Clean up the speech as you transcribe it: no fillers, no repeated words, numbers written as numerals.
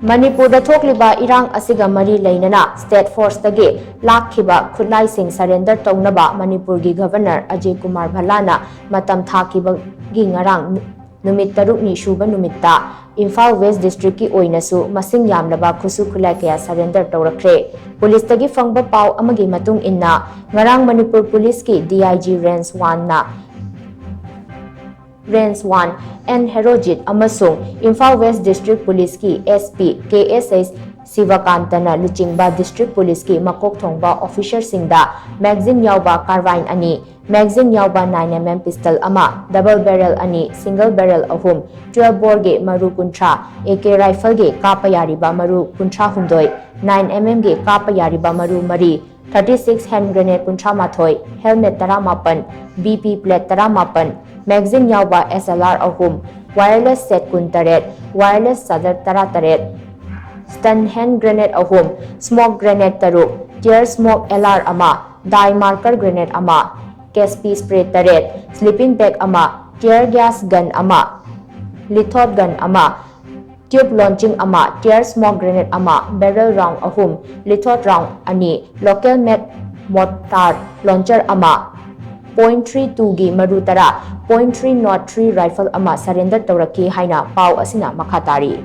Manipur da thokliba irang asiga mari leinana state force tagi lakhiba khutlai sing surrender taunaba Manipur gi governor AJAY KUMAR BHALLA matam THAKHIBAGI ngarang numitta rukni SHUBA numitta Imphal West District ki Oinasu masing Yamlaba Khutshu Khutlai kaya surrender Tourakkhre police tagi fangba pau amagi matung inna ngarang Manipur police ki DIG Range 1 N Herojit amasung Imphal West District Police ki SP KSS Sivakantana Luchingba District Police ki makok thongba officer singda magazine yauba carbine ani magazine yauba 9mm pistol ama double barrel ani single barrel ahum 12 bore ge maru kuntra AK rifle ge kapa yariba maru kuntra hundoi 9mm ge kapa yariba maru mari 36 hand grenade kuntra mathoi helmet tara mapan BP plate tara mapan magazine yauba SLR ahum wireless set kun taret wireless sadar tara taret stun hand grenade ahum smoke grenade taruk tear smoke LR ama dye marker grenade ama KSP spray taret sleeping bag ama tear gas gun ama lithot gun ama tube launching ama tear smoke grenade ama barrel round ahum lithot round ani local mortar launcher ama .32 gi marutara .303 rifle ama surrender Tourakkhre haina pau asina makhatari